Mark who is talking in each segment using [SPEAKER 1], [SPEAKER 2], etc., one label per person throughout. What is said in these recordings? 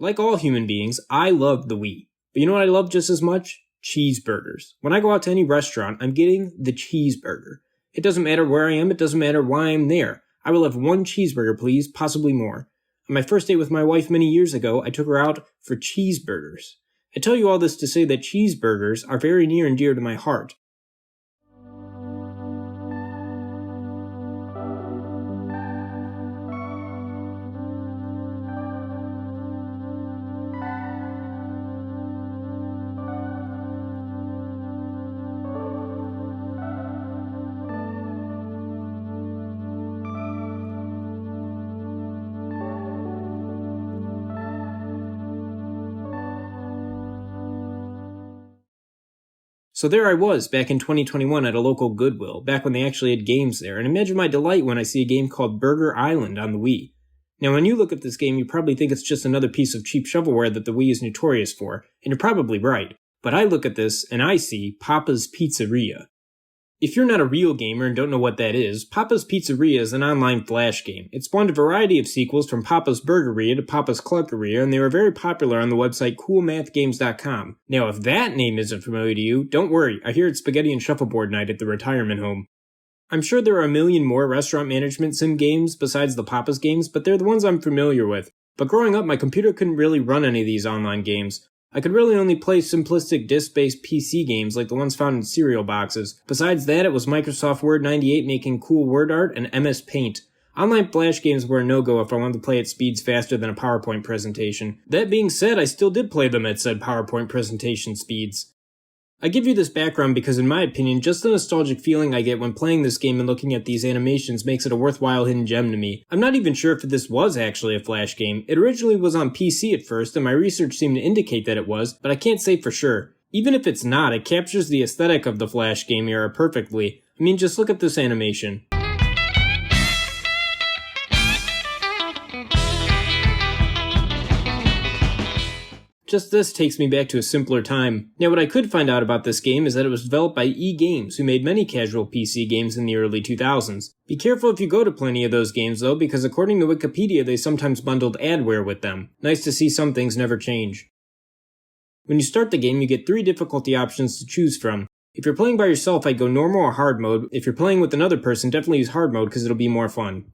[SPEAKER 1] Like all human beings, I love the Wii. But you know what I love just as much? Cheeseburgers. When I go out to any restaurant, I'm getting the cheeseburger. It doesn't matter where I am, it doesn't matter why I'm there. I will have one cheeseburger, please, possibly more. On my first date with my wife many years ago, I took her out for cheeseburgers. I tell you all this to say that cheeseburgers are very near and dear to my heart. So there I was, back in 2021 at a local Goodwill, back when they actually had games there, and imagine my delight when I see a game called Burger Island on the Wii. Now when you look at this game, you probably think it's just another piece of cheap shovelware that the Wii is notorious for, and you're probably right. But I look at this, and I see Papa's Pizzeria. If you're not a real gamer and don't know what that is, Papa's Pizzeria is an online flash game. It spawned a variety of sequels from Papa's Burgeria to Papa's Cluckeria, and they were very popular on the website coolmathgames.com. Now, if that name isn't familiar to you, don't worry, I hear it's spaghetti and shuffleboard night at the retirement home. I'm sure there are a million more restaurant management sim games besides the Papa's games, but they're the ones I'm familiar with. But growing up, my computer couldn't really run any of these online games. I could really only play simplistic disk-based PC games like the ones found in cereal boxes. Besides that, it was Microsoft Word 98 making cool word art and MS Paint. Online flash games were a no-go if I wanted to play at speeds faster than a PowerPoint presentation. That being said, I still did play them at said PowerPoint presentation speeds. I give you this background because in my opinion, just the nostalgic feeling I get when playing this game and looking at these animations makes it a worthwhile hidden gem to me. I'm not even sure if this was actually a Flash game. It originally was on PC at first, and my research seemed to indicate that it was, but I can't say for sure. Even if it's not, it captures the aesthetic of the Flash game era perfectly. I mean, just look at this animation. Just this takes me back to a simpler time. Now what I could find out about this game is that it was developed by E-Games, who made many casual PC games in the early 2000s. Be careful if you go to plenty of those games though, because according to Wikipedia they sometimes bundled adware with them. Nice to see some things never change. When you start the game, you get 3 difficulty options to choose from. If you're playing by yourself, I'd go normal or hard mode. If you're playing with another person, definitely use hard mode because it'll be more fun.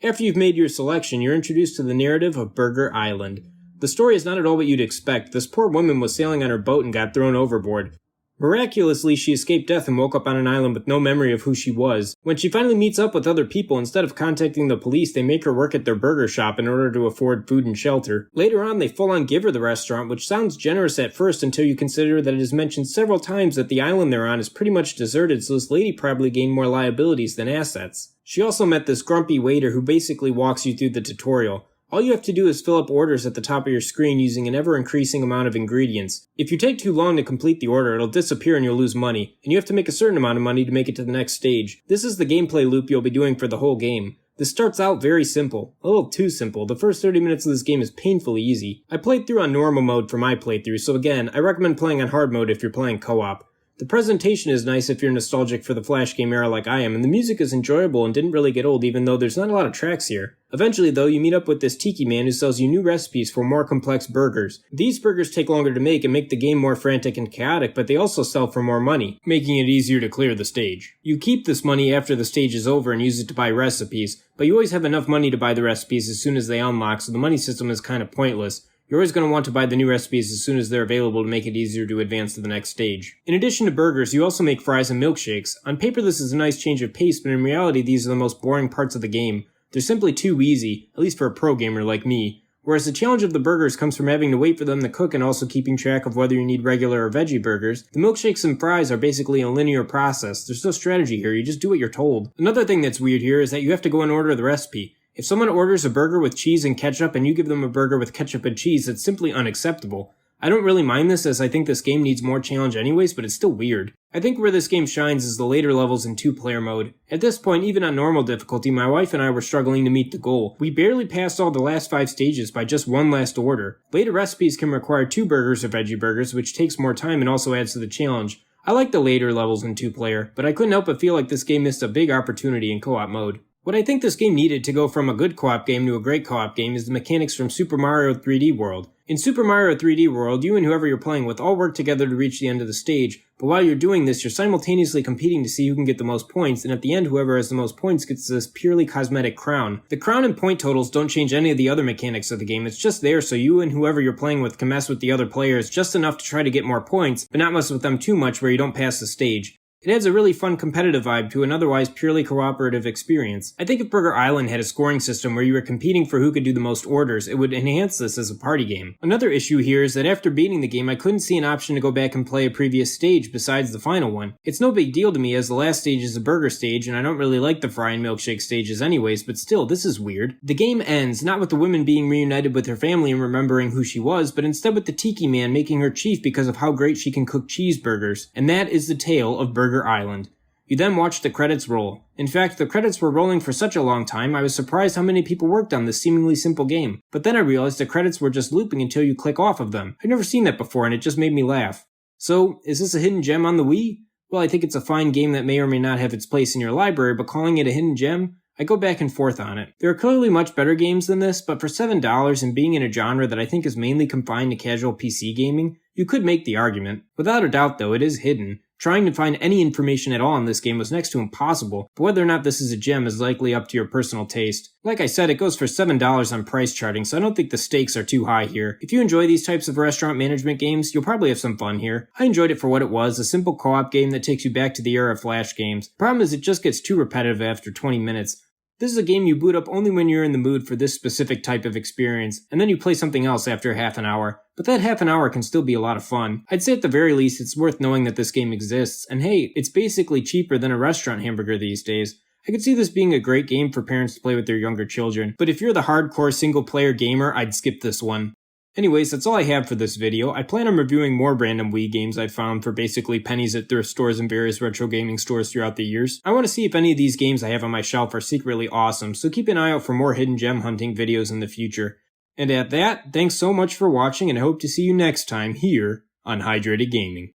[SPEAKER 1] After you've made your selection, you're introduced to the narrative of Burger Island. The story is not at all what you'd expect. This poor woman was sailing on her boat and got thrown overboard. Miraculously, she escaped death and woke up on an island with no memory of who she was. When she finally meets up with other people, instead of contacting the police, they make her work at their burger shop in order to afford food and shelter. Later on, they full-on give her the restaurant, which sounds generous at first until you consider that it is mentioned several times that the island they're on is pretty much deserted, so this lady probably gained more liabilities than assets. She also met this grumpy waiter who basically walks you through the tutorial. All you have to do is fill up orders at the top of your screen using an ever-increasing amount of ingredients. If you take too long to complete the order, it'll disappear and you'll lose money, and you have to make a certain amount of money to make it to the next stage. This is the gameplay loop you'll be doing for the whole game. This starts out very simple. A little too simple. The first 30 minutes of this game is painfully easy. I played through on normal mode for my playthrough, so again, I recommend playing on hard mode if you're playing co-op. The presentation is nice if you're nostalgic for the Flash game era like I am, and the music is enjoyable and didn't really get old even though there's not a lot of tracks here. Eventually though, you meet up with this tiki man who sells you new recipes for more complex burgers. These burgers take longer to make and make the game more frantic and chaotic, but they also sell for more money, making it easier to clear the stage. You keep this money after the stage is over and use it to buy recipes, but you always have enough money to buy the recipes as soon as they unlock, so the money system is kind of pointless. You're always going to want to buy the new recipes as soon as they're available to make it easier to advance to the next stage. In addition to burgers, you also make fries and milkshakes. On paper this is a nice change of pace, but in reality these are the most boring parts of the game. They're simply too easy, at least for a pro gamer like me. Whereas the challenge of the burgers comes from having to wait for them to cook and also keeping track of whether you need regular or veggie burgers, the milkshakes and fries are basically a linear process. There's no strategy here, you just do what you're told. Another thing that's weird here is that you have to go in order of the recipe. If someone orders a burger with cheese and ketchup and you give them a burger with ketchup and cheese, it's simply unacceptable. I don't really mind this as I think this game needs more challenge anyways, but it's still weird. I think where this game shines is the later levels in 2-player mode. At this point, even on normal difficulty, my wife and I were struggling to meet the goal. We barely passed all the last 5 stages by just one last order. Later recipes can require 2 burgers or veggie burgers, which takes more time and also adds to the challenge. I like the later levels in 2-player, but I couldn't help but feel like this game missed a big opportunity in co-op mode. What I think this game needed to go from a good co-op game to a great co-op game is the mechanics from Super Mario 3D World. In Super Mario 3D World, you and whoever you're playing with all work together to reach the end of the stage, but while you're doing this, you're simultaneously competing to see who can get the most points, and at the end, whoever has the most points gets this purely cosmetic crown. The crown and point totals don't change any of the other mechanics of the game, it's just there so you and whoever you're playing with can mess with the other players just enough to try to get more points, but not mess with them too much where you don't pass the stage. It adds a really fun competitive vibe to an otherwise purely cooperative experience. I think if Burger Island had a scoring system where you were competing for who could do the most orders, it would enhance this as a party game. Another issue here is that after beating the game, I couldn't see an option to go back and play a previous stage besides the final one. It's no big deal to me as the last stage is a burger stage and I don't really like the fry and milkshake stages anyways, but still, this is weird. The game ends not with the woman being reunited with her family and remembering who she was, but instead with the Tiki Man making her chief because of how great she can cook cheeseburgers. And that is the tale of Burger Island. You then watch the credits roll. In fact, the credits were rolling for such a long time, I was surprised how many people worked on this seemingly simple game. But then I realized the credits were just looping until you click off of them. I've never seen that before and it just made me laugh. So, is this a hidden gem on the Wii? Well, I think it's a fine game that may or may not have its place in your library, but calling it a hidden gem? I go back and forth on it. There are clearly much better games than this, but for $7 and being in a genre that I think is mainly confined to casual PC gaming, you could make the argument. Without a doubt though, it is hidden. Trying to find any information at all on this game was next to impossible, but whether or not this is a gem is likely up to your personal taste. Like I said, it goes for $7 on price charting, so I don't think the stakes are too high here. If you enjoy these types of restaurant management games, you'll probably have some fun here. I enjoyed it for what it was, a simple co-op game that takes you back to the era of Flash games. The problem is it just gets too repetitive after 20 minutes. This is a game you boot up only when you're in the mood for this specific type of experience, and then you play something else after half an hour. But that half an hour can still be a lot of fun. I'd say at the very least it's worth knowing that this game exists, and hey, it's basically cheaper than a restaurant hamburger these days. I could see this being a great game for parents to play with their younger children, but if you're the hardcore single-player gamer, I'd skip this one. Anyways, that's all I have for this video. I plan on reviewing more random Wii games I've found for basically pennies at thrift stores and various retro gaming stores throughout the years. I want to see if any of these games I have on my shelf are secretly awesome, so keep an eye out for more hidden gem hunting videos in the future. And at that, thanks so much for watching and I hope to see you next time here on Hydrated Gaming.